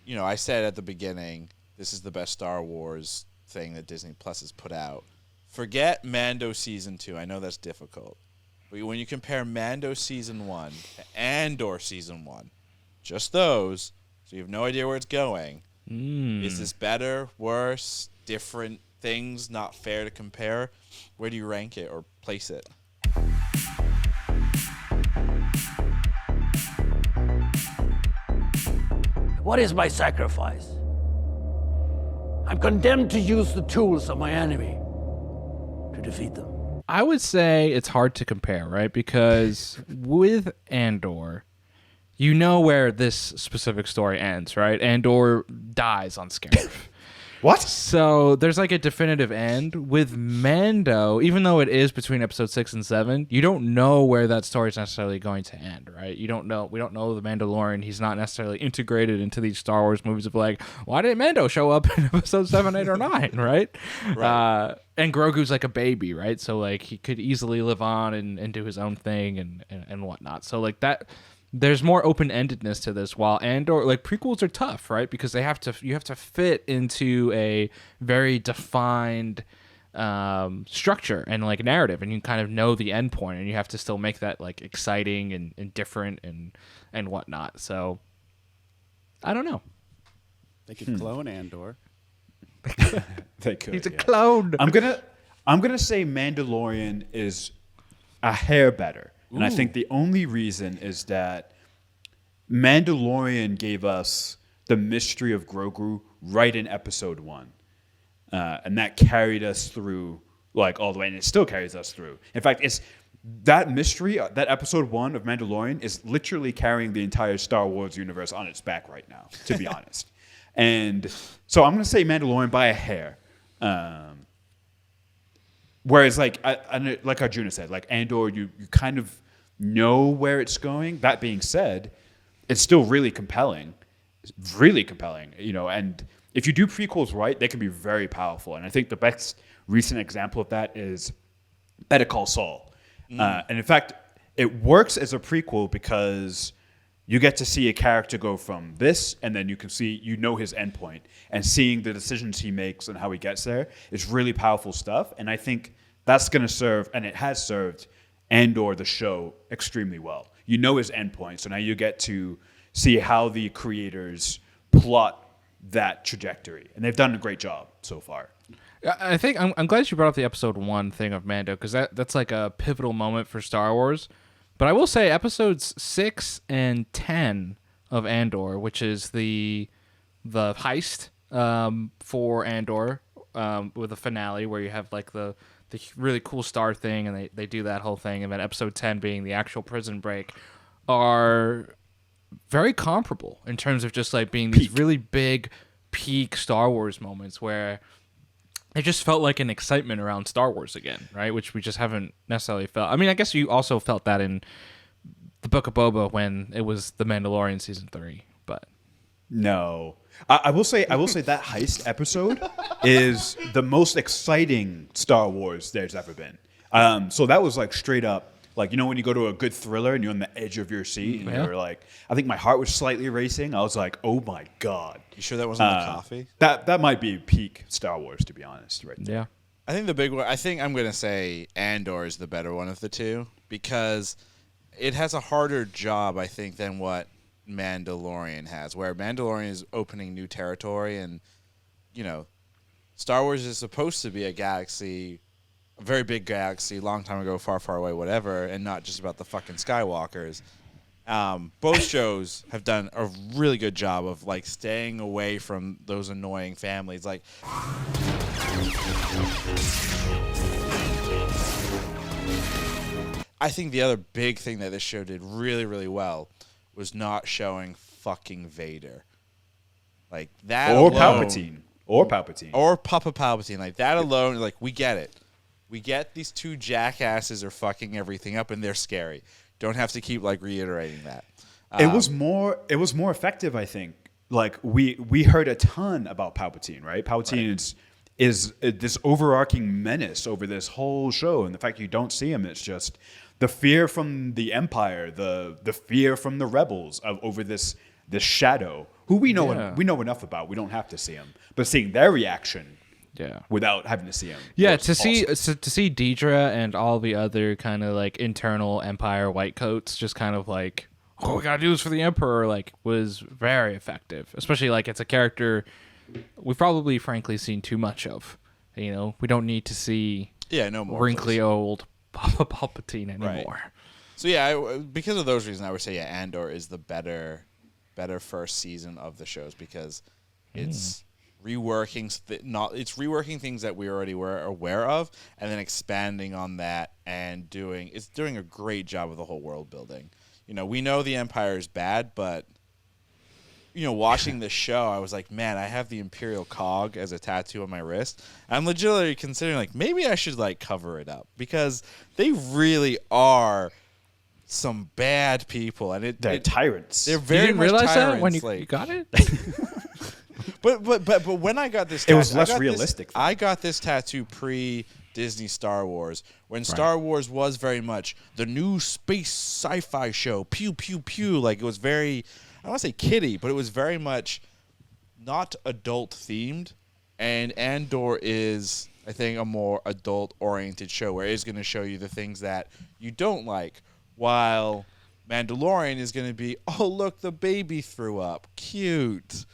I said at the beginning, this is the best Star Wars thing that Disney Plus has put out. Forget Mando Season 2. I know that's difficult. But when you compare Mando Season 1 to Andor Season 1, just those, so you have no idea where it's going. Is this better, worse, different things, not fair to compare? Where do you rank it or place it? What is my sacrifice? I'm condemned to use the tools of my enemy to defeat them. I would say it's hard to compare, right? Because with Andor, you know where this specific story ends, right? Andor dies on Scarif. What? So there's like a definitive end. With Mando, even though it is between episode 6 and 7, you don't know where that story is necessarily going to end, right? We don't know the Mandalorian. He's not necessarily integrated into these Star Wars movies of like, why didn't Mando show up in episode 7, 8, or 9, right? And Grogu's like a baby, right? So like he could easily live on and do his own thing and whatnot. So like that. There's more open-endedness to this, while Andor, like, prequels are tough, right? Because you have to fit into a very defined structure and like narrative, and you kind of know the end point, and you have to still make that like exciting and different and whatnot. So I don't know. They could clone Andor. They could. He's a clone. I'm gonna say Mandalorian is a hair better. And I think the only reason is that Mandalorian gave us the mystery of Grogu right in episode 1. And that carried us through, like, all the way. And it still carries us through. In fact, it's that mystery, that episode 1 of Mandalorian is literally carrying the entire Star Wars universe on its back right now, to be honest. And so I'm going to say Mandalorian by a hair. Whereas, like Arjuna said, like Andor, you kind of know where it's going. That being said, it's still really compelling. It's really compelling, and if you do prequels right, they can be very powerful. And I think the best recent example of that is Better Call Saul. And in fact, it works as a prequel because you get to see a character go from this, and then you can see, his endpoint, and seeing the decisions he makes and how he gets there is really powerful stuff. And I think that's going to serve, and it has served, Andor, the show, extremely well. You know his endpoint, so now you get to see how the creators plot that trajectory. And they've done a great job so far. I think I'm glad you brought up the episode 1 thing of Mando, because that's like a pivotal moment for Star Wars. But I will say episodes 6 and 10 of Andor, which is the heist for Andor, with a finale where you have like the really cool star thing, and they do that whole thing, and then episode 10 being the actual prison break, are very comparable in terms of just like being these really big peak Star Wars moments where it just felt like an excitement around Star Wars again, right? Which we just haven't necessarily felt. I mean, I guess you also felt that in the Book of Boba when it was The Mandalorian season 3, but no. I will say that heist episode is the most exciting Star Wars there's ever been. So that was like straight up, like, when you go to a good thriller and you're on the edge of your seat and you're like, I think my heart was slightly racing. I was like, oh my God. You sure that wasn't the coffee? That might be peak Star Wars, to be honest, right there. yeah. I think the big one, I'm going to say Andor is the better one of the two, because it has a harder job, I think, than what Mandalorian has, where Mandalorian is opening new territory, and Star Wars is supposed to be a galaxy, a very big galaxy, long time ago, far, far away, whatever, and not just about the fucking Skywalkers. Both shows have done a really good job of like staying away from those annoying families. Like, I think the other big thing that this show did really, really well was not showing fucking Vader. Like that Or alone, Palpatine. Or Papa Palpatine. Like that alone, like we get it. We get these two jackasses are fucking everything up, and they're scary. Don't have to keep like reiterating that. It was more effective, I think. Like we heard a ton about Palpatine, right? Palpatine is this overarching menace over this whole show, and the fact you don't see him, it's just the fear from the Empire, the fear from the rebels over this this shadow who we know Yeah. we know enough about. We don't have to see him, but seeing their reaction Yeah. without having to see him. Yeah, was to see awesome. to see Deidre and all the other kind of like internal Empire white coats just kind of like, oh, we gotta do this for the Emperor, like, was very effective. Especially like it's a character we've probably frankly seen too much of. You know, we don't need to see No more. wrinkly old Papa Palpatine anymore. Right. So yeah, because of those reasons, I would say Andor is the better first season of the shows because it's reworking it's reworking things that we already were aware of, and then expanding on that and doing a great job of the whole world building. You know, we know the Empire is bad, but you know, watching this show, I was like, man, I have the Imperial cog as a tattoo on my wrist. I'm legitimately considering like maybe I should like cover it up because they really are some bad people, and They're tyrants. they're You very didn't much realize tyrants. that when you like, got it? but when I got this, It was tattoo, less realistic. I got this tattoo pre-Disney Star Wars, when Star Wars was very much the new space sci-fi show. Pew pew pew. Like it was very, I don't want to say kiddie, but it was very much not adult themed. And Andor is, I think, a more adult oriented show where it's going to show you the things that you don't like, while Mandalorian is going to be, oh look, the baby threw up, cute.